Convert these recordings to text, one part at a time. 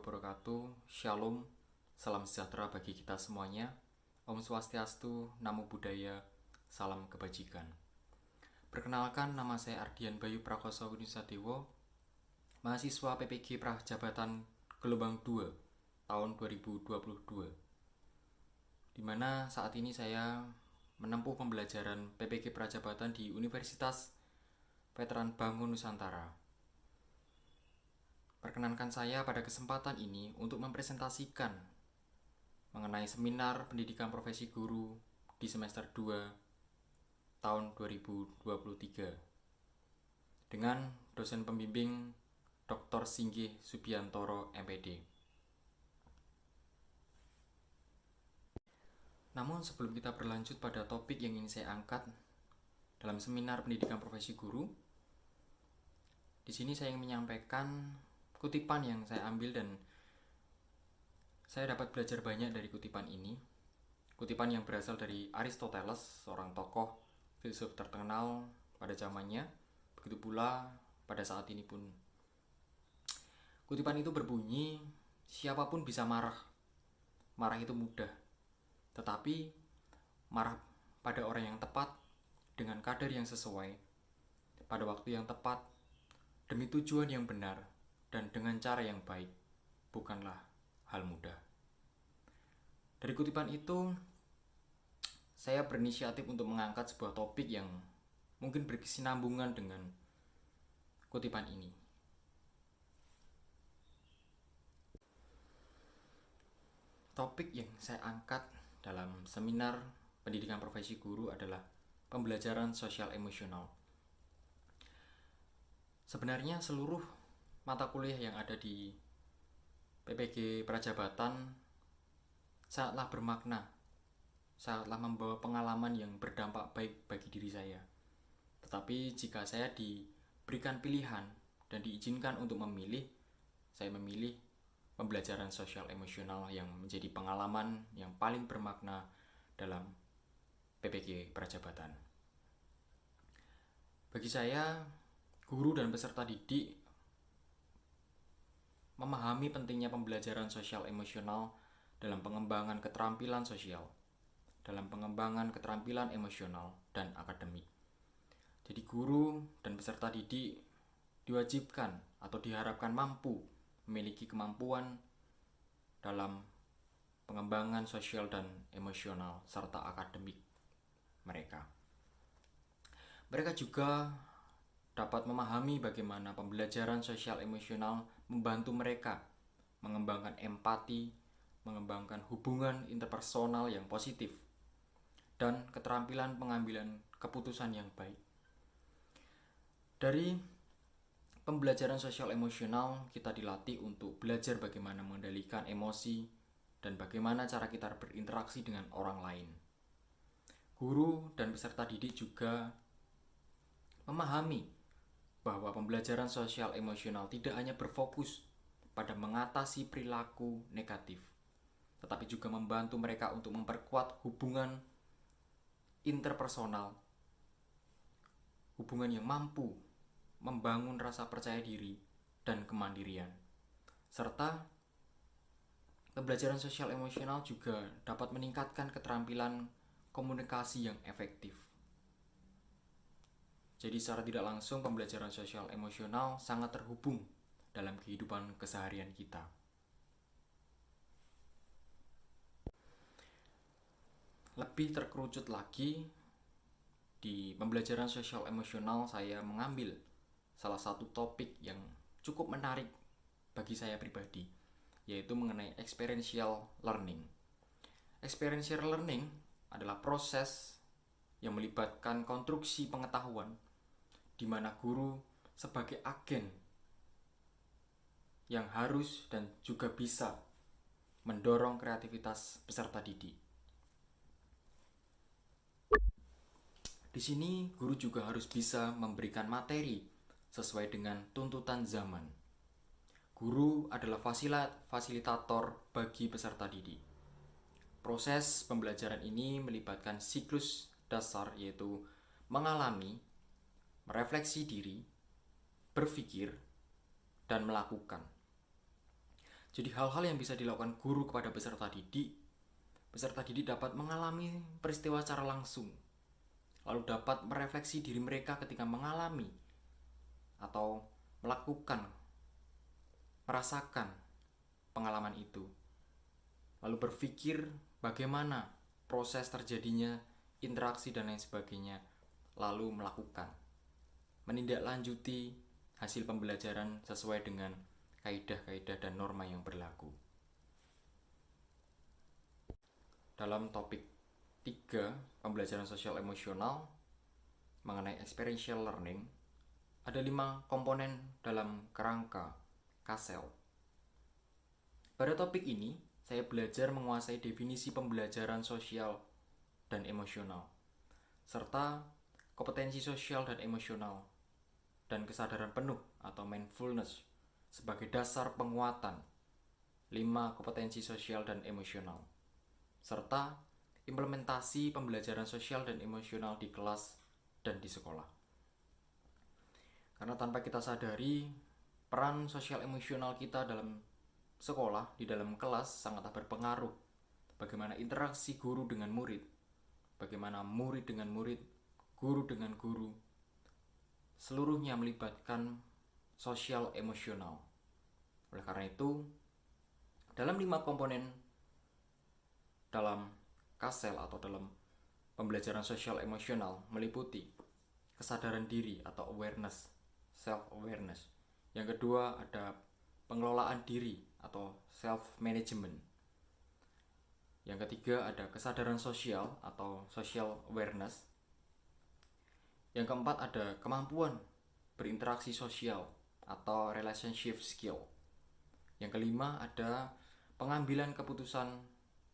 wabarakatuh. Shalom, salam sejahtera bagi kita semuanya. Om Swastiastu, Namo Buddhaya, salam kebajikan. Perkenalkan, nama saya Ardian Bayu Prakoso Winusadewo, mahasiswa PPG Prajabatan Gelombang 2 tahun 2022. Di mana saat ini saya menempuh pembelajaran PPG Prajabatan di Universitas Veteran Bangun Nusantara. Perkenankan saya pada kesempatan ini untuk mempresentasikan mengenai seminar pendidikan profesi guru di semester 2 tahun 2023 dengan dosen pembimbing Dr. Singgih Subiantoro MPD. Namun sebelum kita berlanjut pada topik yang ingin saya angkat dalam seminar pendidikan profesi guru, di sini saya ingin menyampaikan kutipan yang saya ambil dan saya dapat belajar banyak dari kutipan ini. Kutipan yang berasal dari Aristoteles, seorang tokoh filsuf terkenal pada zamannya. Begitu pula pada saat ini pun. Kutipan itu berbunyi, siapapun bisa marah. Marah itu mudah. Tetapi marah pada orang yang tepat, dengan kadar yang sesuai, pada waktu yang tepat, demi tujuan yang benar, dan dengan cara yang baik, bukanlah hal mudah. Dari kutipan itu, saya berinisiatif untuk mengangkat sebuah topik yang mungkin berkesinambungan dengan kutipan ini. Topik yang saya angkat dalam seminar pendidikan profesi guru adalah pembelajaran sosial emosional. Sebenarnya seluruh mata kuliah yang ada di PPG Prajabatan sangatlah bermakna, sangatlah membawa pengalaman yang berdampak baik bagi diri saya. Tetapi jika saya diberikan pilihan dan diizinkan untuk memilih, saya memilih pembelajaran sosial emosional yang menjadi pengalaman yang paling bermakna dalam PPG Prajabatan. Bagi saya, guru dan peserta didik memahami pentingnya pembelajaran sosial emosional dalam pengembangan keterampilan sosial, dalam pengembangan keterampilan emosional dan akademik. Jadi guru dan peserta didik diwajibkan atau diharapkan mampu memiliki kemampuan dalam pengembangan sosial dan emosional serta akademik mereka. Mereka juga dapat memahami bagaimana pembelajaran sosial emosional membantu mereka mengembangkan empati, mengembangkan hubungan interpersonal yang positif, dan keterampilan pengambilan keputusan yang baik. Dari pembelajaran sosial emosional, kita dilatih untuk belajar bagaimana mengendalikan emosi dan bagaimana cara kita berinteraksi dengan orang lain. Guru dan peserta didik juga memahami bahwa pembelajaran sosial emosional tidak hanya berfokus pada mengatasi perilaku negatif, tetapi juga membantu mereka untuk memperkuat hubungan interpersonal, hubungan yang mampu membangun rasa percaya diri dan kemandirian. Serta pembelajaran sosial emosional juga dapat meningkatkan keterampilan komunikasi yang efektif. Jadi secara tidak langsung pembelajaran sosial emosional sangat terhubung dalam kehidupan keseharian kita. Lebih terkerucut lagi, di pembelajaran sosial emosional saya mengambil salah satu topik yang cukup menarik bagi saya pribadi, yaitu mengenai experiential learning. Experiential learning adalah proses yang melibatkan konstruksi pengetahuan di mana guru sebagai agen yang harus dan juga bisa mendorong kreativitas peserta didik. Di sini guru juga harus bisa memberikan materi sesuai dengan tuntutan zaman. Guru adalah fasilitator bagi peserta didik. Proses pembelajaran ini melibatkan siklus dasar, yaitu mengalami, merefleksi diri, berpikir, dan melakukan. Jadi hal-hal yang bisa dilakukan guru kepada peserta didik dapat mengalami peristiwa secara langsung, lalu dapat merefleksi diri mereka ketika mengalami atau melakukan, merasakan pengalaman itu, lalu berpikir bagaimana proses terjadinya interaksi dan lain sebagainya, lalu melakukan, menindaklanjuti hasil pembelajaran sesuai dengan kaidah-kaidah dan norma yang berlaku. Dalam topik 3 pembelajaran sosial emosional mengenai experiential learning, ada 5 komponen dalam kerangka KASEL. Pada topik ini, saya belajar menguasai definisi pembelajaran sosial dan emosional, serta kompetensi sosial dan emosional, dan kesadaran penuh atau mindfulness sebagai dasar penguatan 5 kompetensi sosial dan emosional, serta implementasi pembelajaran sosial dan emosional di kelas dan di sekolah. Karena tanpa kita sadari, peran sosial emosional kita dalam sekolah, di dalam kelas sangatlah berpengaruh. Bagaimana interaksi guru dengan murid, bagaimana murid dengan murid, guru dengan guru, seluruhnya melibatkan sosial emosional. Oleh karena itu, dalam 5 komponen dalam KASEL atau dalam pembelajaran sosial emosional meliputi kesadaran diri atau awareness, self-awareness. Yang kedua ada pengelolaan diri atau self-management. Yang ketiga ada kesadaran sosial atau social awareness. Yang keempat ada kemampuan berinteraksi sosial atau relationship skill. Yang kelima ada pengambilan keputusan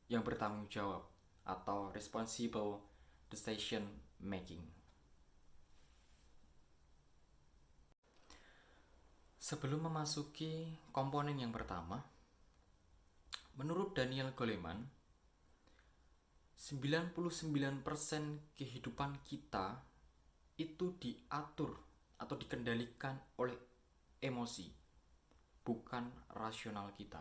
yang bertanggung jawab atau responsible decision making. Sebelum memasuki komponen yang pertama, menurut Daniel Goleman, 99% kehidupan kita itu diatur atau dikendalikan oleh emosi, bukan rasional kita.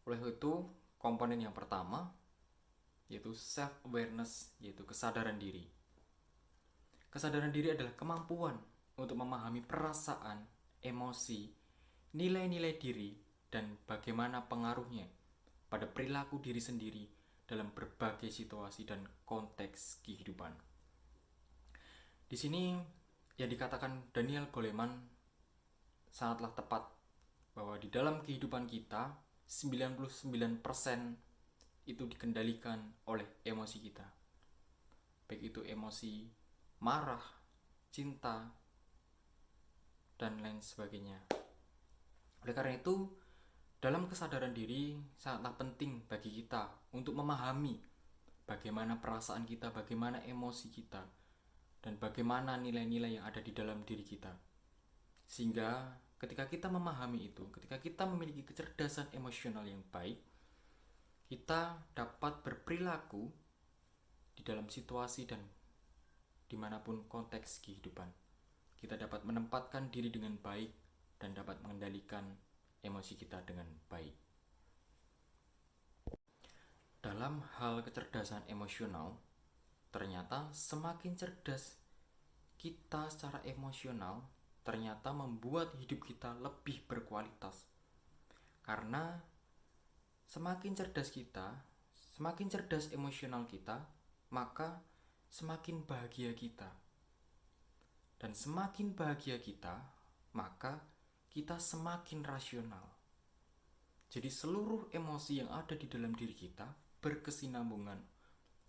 Oleh itu, komponen yang pertama yaitu self-awareness, yaitu kesadaran diri. Kesadaran diri adalah kemampuan untuk memahami perasaan, emosi, nilai-nilai diri, dan bagaimana pengaruhnya pada perilaku diri sendiri dalam berbagai situasi dan konteks kehidupan. Di sini yang dikatakan Daniel Goleman sangatlah tepat, bahwa di dalam kehidupan kita 99% itu dikendalikan oleh emosi kita. Baik itu emosi marah, cinta, dan lain sebagainya. Oleh karena itu, dalam kesadaran diri sangatlah penting bagi kita untuk memahami bagaimana perasaan kita, bagaimana emosi kita, dan bagaimana nilai-nilai yang ada di dalam diri kita. Sehingga ketika kita memahami itu, ketika kita memiliki kecerdasan emosional yang baik, kita dapat berperilaku di dalam situasi dan dimanapun konteks kehidupan. Kita dapat menempatkan diri dengan baik dan dapat mengendalikan emosi kita dengan baik. Dalam hal kecerdasan emosional, ternyata semakin cerdas kita secara emosional, ternyata membuat hidup kita lebih berkualitas. Karena semakin cerdas kita, semakin cerdas emosional kita, maka semakin bahagia kita. Dan semakin bahagia kita, maka kita semakin rasional. Jadi seluruh emosi yang ada di dalam diri kita berkesinambungan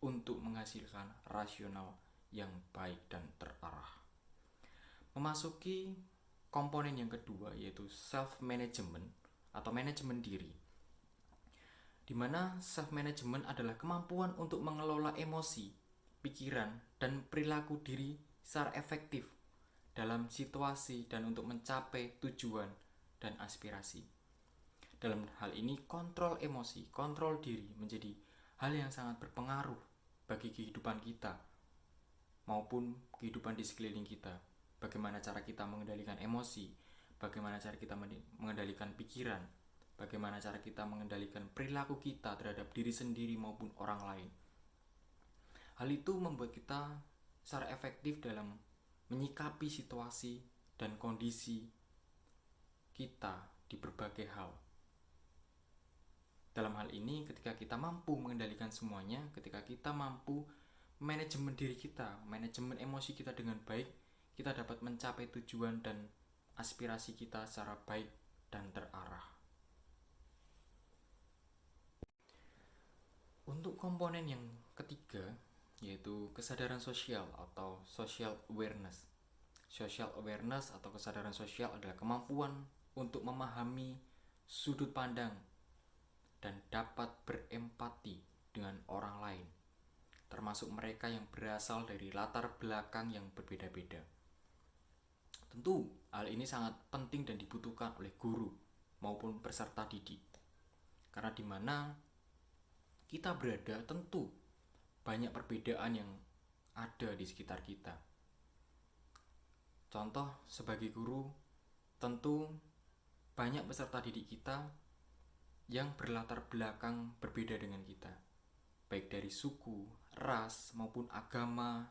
untuk menghasilkan rasional yang baik dan terarah. Memasuki komponen yang kedua, yaitu self-management atau manajemen diri, di mana self-management adalah kemampuan untuk mengelola emosi, pikiran, dan perilaku diri secara efektif dalam situasi dan untuk mencapai tujuan dan aspirasi. Dalam hal ini, kontrol emosi, kontrol diri menjadi hal yang sangat berpengaruh bagi kehidupan kita maupun kehidupan di sekeliling kita. Bagaimana cara kita mengendalikan emosi, bagaimana cara kita mengendalikan pikiran, bagaimana cara kita mengendalikan perilaku kita terhadap diri sendiri maupun orang lain. Hal itu membuat kita secara efektif dalam menyikapi situasi dan kondisi kita di berbagai hal. Dalam hal ini, ketika kita mampu mengendalikan semuanya, ketika kita mampu manajemen diri kita, manajemen emosi kita dengan baik, kita dapat mencapai tujuan dan aspirasi kita secara baik dan terarah. Untuk komponen yang ketiga, yaitu kesadaran sosial atau social awareness. Social awareness atau kesadaran sosial adalah kemampuan untuk memahami sudut pandang dan dapat berempati dengan orang lain, termasuk mereka yang berasal dari latar belakang yang berbeda-beda. Tentu, hal ini sangat penting dan dibutuhkan oleh guru maupun peserta didik. Karena di mana kita berada, tentu banyak perbedaan yang ada di sekitar kita. Contoh, sebagai guru, tentu banyak peserta didik kita yang berlatar belakang berbeda dengan kita, baik dari suku, ras, maupun agama.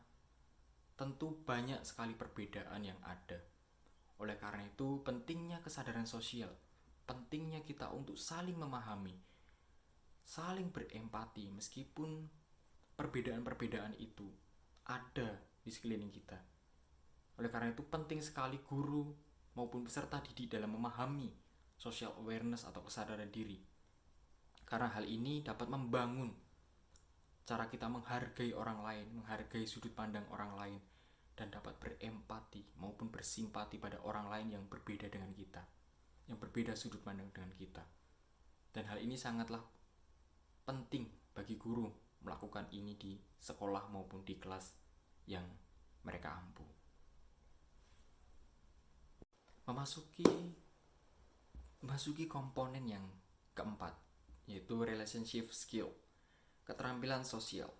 Tentu banyak sekali perbedaan yang ada. Oleh karena itu, pentingnya kesadaran sosial, pentingnya kita untuk saling memahami, saling berempati, meskipun perbedaan-perbedaan itu ada di sekeliling kita. Oleh karena itu, penting sekali guru maupun peserta didik dalam memahami social awareness atau kesadaran diri. Karena hal ini dapat membangun cara kita menghargai orang lain, menghargai sudut pandang orang lain, dan dapat berempati maupun bersimpati pada orang lain yang berbeda dengan kita, yang berbeda sudut pandang dengan kita. Dan hal ini sangatlah penting bagi guru melakukan ini di sekolah maupun di kelas yang mereka ampu. Memasuki komponen yang keempat, yaitu relationship skill, keterampilan sosial.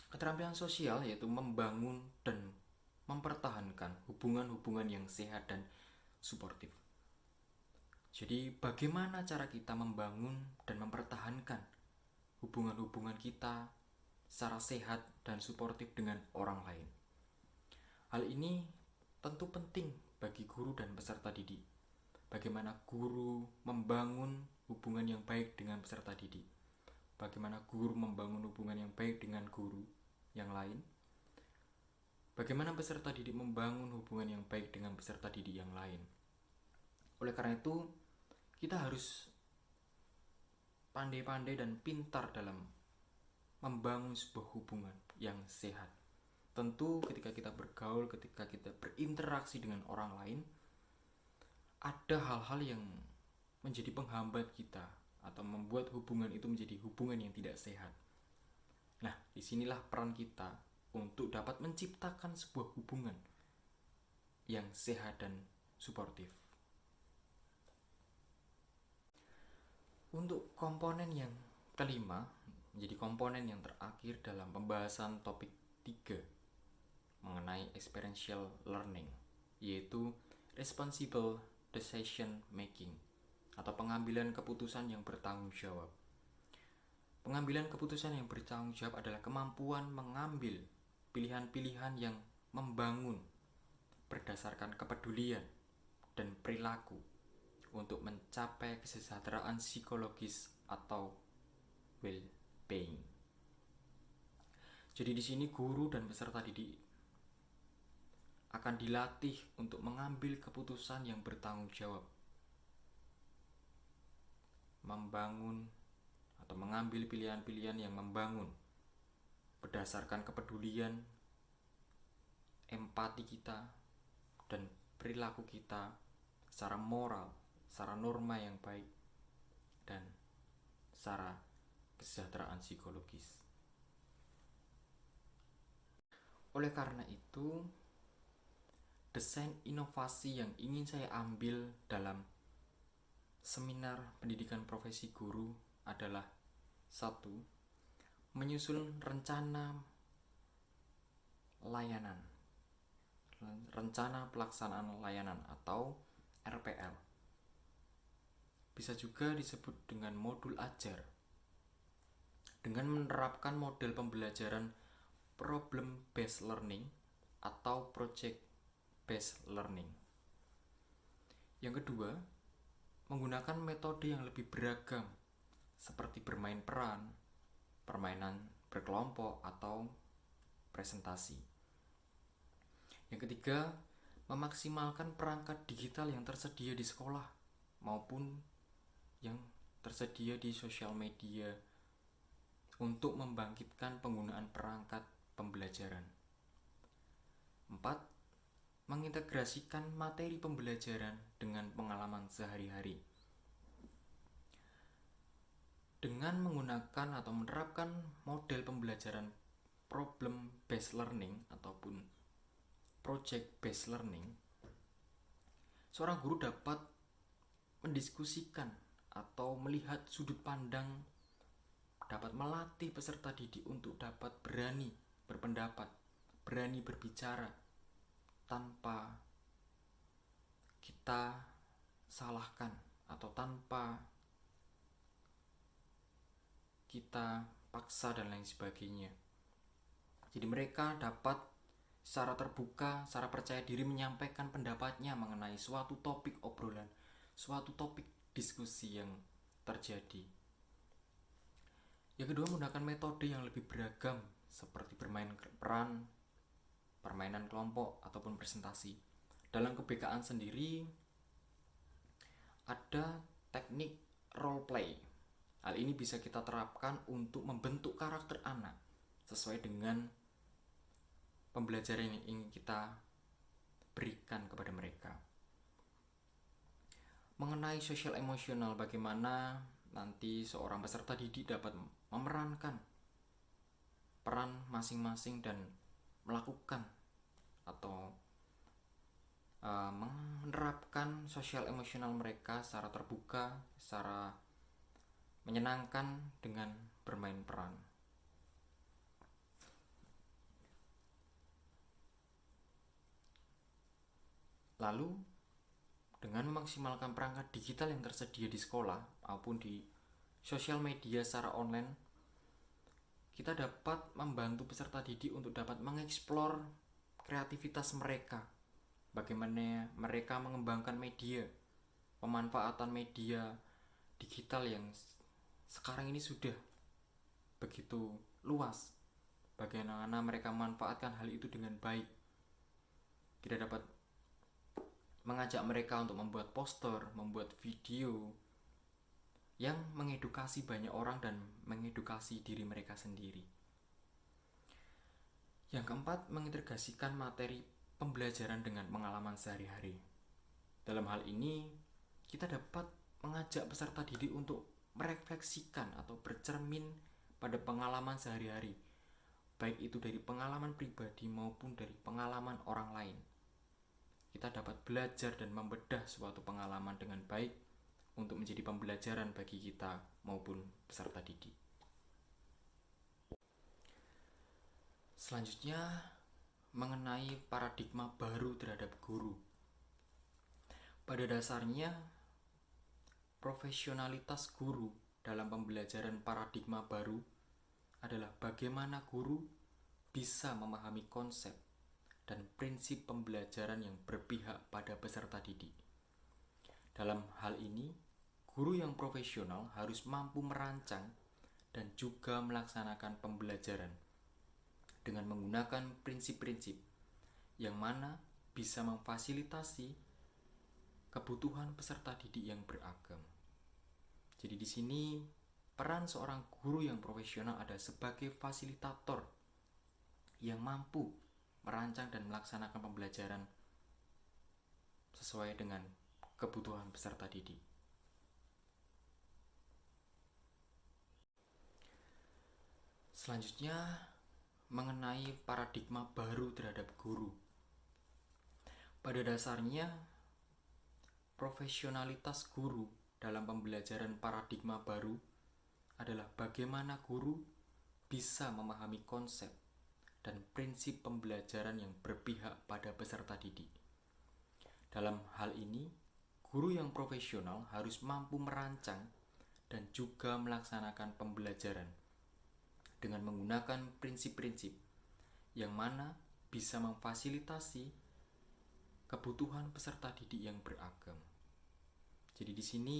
Keterampilan sosial yaitu membangun dan mempertahankan hubungan-hubungan yang sehat dan suportif. Jadi bagaimana cara kita membangun dan mempertahankan hubungan-hubungan kita secara sehat dan suportif dengan orang lain. Hal ini tentu penting bagi guru dan peserta didik. Bagaimana guru membangun hubungan yang baik dengan peserta didik, bagaimana guru membangun hubungan yang baik dengan guru yang lain, bagaimana peserta didik membangun hubungan yang baik dengan peserta didik yang lain. Oleh karena itu, kita harus pandai-pandai dan pintar dalam membangun sebuah hubungan yang sehat. Tentu ketika kita bergaul, ketika kita berinteraksi dengan orang lain, ada hal-hal yang menjadi penghambat kita atau membuat hubungan itu menjadi hubungan yang tidak sehat. Nah, disinilah peran kita untuk dapat menciptakan sebuah hubungan yang sehat dan suportif. Untuk komponen yang kelima, menjadi komponen yang terakhir dalam pembahasan topik 3 mengenai experiential learning, yaitu responsible decision making atau pengambilan keputusan yang bertanggung jawab. Pengambilan keputusan yang bertanggung jawab adalah kemampuan mengambil pilihan-pilihan yang membangun berdasarkan kepedulian dan perilaku untuk mencapai kesejahteraan psikologis atau well-being. Jadi di sini guru dan peserta didik akan dilatih untuk mengambil keputusan yang bertanggung jawab, membangun atau mengambil pilihan-pilihan yang membangun berdasarkan kepedulian, empati kita, dan perilaku kita secara moral, secara norma yang baik, dan secara kesejahteraan psikologis. Oleh karena itu, desain inovasi yang ingin saya ambil dalam seminar pendidikan profesi guru adalah 1. Menyusun rencana layanan, rencana pelaksanaan layanan atau RPL. Bisa juga disebut dengan modul ajar. Dengan menerapkan model pembelajaran problem based learning atau project based learning. Yang kedua, menggunakan metode yang lebih beragam seperti bermain peran, permainan berkelompok, atau presentasi. Yang ketiga, memaksimalkan perangkat digital yang tersedia di sekolah maupun yang tersedia di sosial media untuk membangkitkan penggunaan perangkat pembelajaran. 4. Mengintegrasikan materi pembelajaran dengan pengalaman sehari-hari. Dengan menggunakan atau menerapkan model pembelajaran problem based learning ataupun project based learning, seorang guru dapat mendiskusikan atau melihat sudut pandang, dapat melatih peserta didik untuk dapat berani berpendapat, berani berbicara tanpa kita salahkan atau tanpa kita paksa dan lain sebagainya. Jadi mereka dapat secara terbuka, secara percaya diri menyampaikan pendapatnya mengenai suatu topik obrolan, suatu topik diskusi yang terjadi. Yang kedua, menggunakan metode yang lebih beragam seperti bermain peran, permainan kelompok, ataupun presentasi. Dalam keBKAN sendiri ada teknik role play. Hal ini bisa kita terapkan untuk membentuk karakter anak sesuai dengan pembelajaran yang ingin kita berikan kepada mereka. Mengenai sosial emosional, bagaimana nanti seorang peserta didik dapat memerankan peran masing-masing dan melakukan atau menerapkan sosial emosional mereka secara terbuka, secara menyenangkan dengan bermain peran. Lalu, dengan memaksimalkan perangkat digital yang tersedia di sekolah maupun di sosial media secara online, kita dapat membantu peserta didik untuk dapat mengeksplor kreativitas mereka. Bagaimana mereka mengembangkan media, pemanfaatan media digital yang sekarang ini sudah begitu luas. Bagaimana mereka memanfaatkan hal itu dengan baik. Kita dapat mengajak mereka untuk membuat poster, membuat video yang mengedukasi banyak orang dan mengedukasi diri mereka sendiri. Yang keempat, mengintegrasikan materi pembelajaran dengan pengalaman sehari-hari. Dalam hal ini, kita dapat mengajak peserta didik untuk merefleksikan atau bercermin pada pengalaman sehari-hari, baik itu dari pengalaman pribadi maupun dari pengalaman orang lain. Kita dapat belajar dan membedah suatu pengalaman dengan baik untuk menjadi pembelajaran bagi kita maupun peserta didik. Selanjutnya, mengenai paradigma baru terhadap guru. Pada dasarnya, profesionalitas guru dalam pembelajaran paradigma baru adalah bagaimana guru bisa memahami konsep dan prinsip pembelajaran yang berpihak pada peserta didik. Dalam hal ini, guru yang profesional harus mampu merancang dan juga melaksanakan pembelajaran dengan menggunakan prinsip-prinsip yang mana bisa memfasilitasi kebutuhan peserta didik yang beragam. Jadi di sini peran seorang guru yang profesional ada sebagai fasilitator yang mampu merancang dan melaksanakan pembelajaran sesuai dengan kebutuhan peserta didik. Selanjutnya, mengenai paradigma baru terhadap guru. Pada dasarnya, profesionalitas guru dalam pembelajaran paradigma baru adalah bagaimana guru bisa memahami konsep dan prinsip pembelajaran yang berpihak pada peserta didik. Dalam hal ini, guru yang profesional harus mampu merancang dan juga melaksanakan pembelajaran dengan menggunakan prinsip-prinsip yang mana bisa memfasilitasi kebutuhan peserta didik yang beragam. Jadi di sini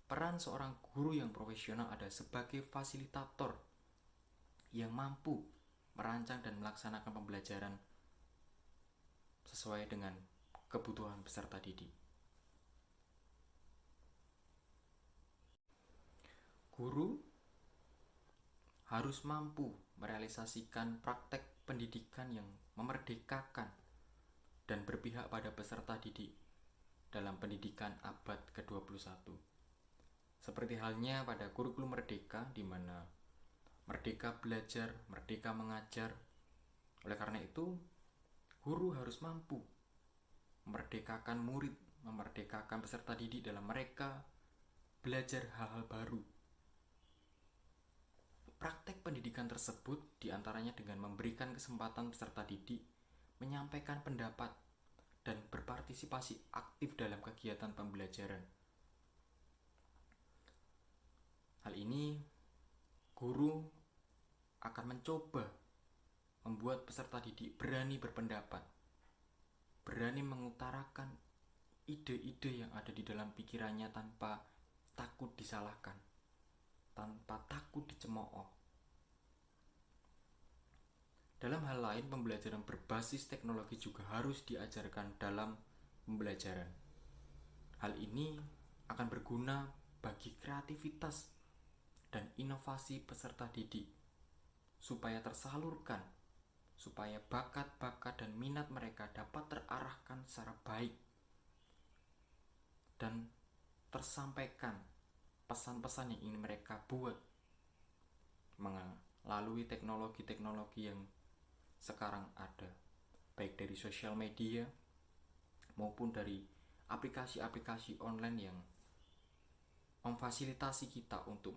peran seorang guru yang profesional ada sebagai fasilitator yang mampu merancang dan melaksanakan pembelajaran sesuai dengan kebutuhan peserta didik. Guru harus mampu merealisasikan praktek pendidikan yang memerdekakan dan berpihak pada peserta didik dalam pendidikan abad ke-21. Seperti halnya pada kurikulum merdeka, di mana merdeka belajar, merdeka mengajar. Oleh karena itu, guru harus mampu memerdekakan murid, memerdekakan peserta didik dalam mereka belajar hal-hal baru. Praktek pendidikan tersebut diantaranya dengan memberikan kesempatan peserta didik menyampaikan pendapat dan berpartisipasi aktif dalam kegiatan pembelajaran. Hal ini guru akan mencoba membuat peserta didik berani berpendapat, berani mengutarakan ide-ide yang ada di dalam pikirannya tanpa takut disalahkan, tanpa takut dicemooh. Dalam hal lain, pembelajaran berbasis teknologi juga harus diajarkan dalam pembelajaran. Hal ini akan berguna bagi kreativitas dan inovasi peserta didik, supaya tersalurkan, supaya bakat-bakat dan minat mereka dapat terarahkan secara baik dan tersampaikan pesan-pesan yang ingin mereka buat melalui teknologi-teknologi yang sekarang ada, baik dari sosial media maupun dari aplikasi-aplikasi online yang memfasilitasi kita untuk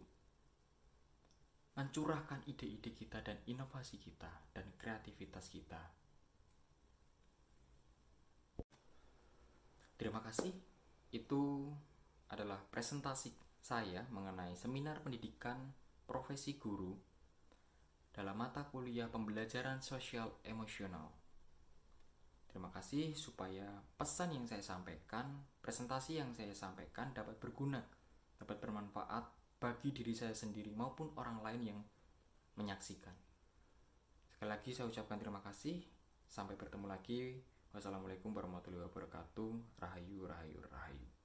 mencurahkan ide-ide kita dan inovasi kita dan kreativitas kita. Terima kasih. Itu adalah presentasi saya mengenai seminar pendidikan profesi guru dalam mata kuliah pembelajaran sosial emosional. Terima kasih, supaya pesan yang saya sampaikan, presentasi yang saya sampaikan dapat berguna, dapat bermanfaat bagi diri saya sendiri maupun orang lain yang menyaksikan. Sekali lagi saya ucapkan terima kasih. Sampai bertemu lagi. Wassalamualaikum warahmatullahi wabarakatuh. Rahayu, rahayu, rahayu.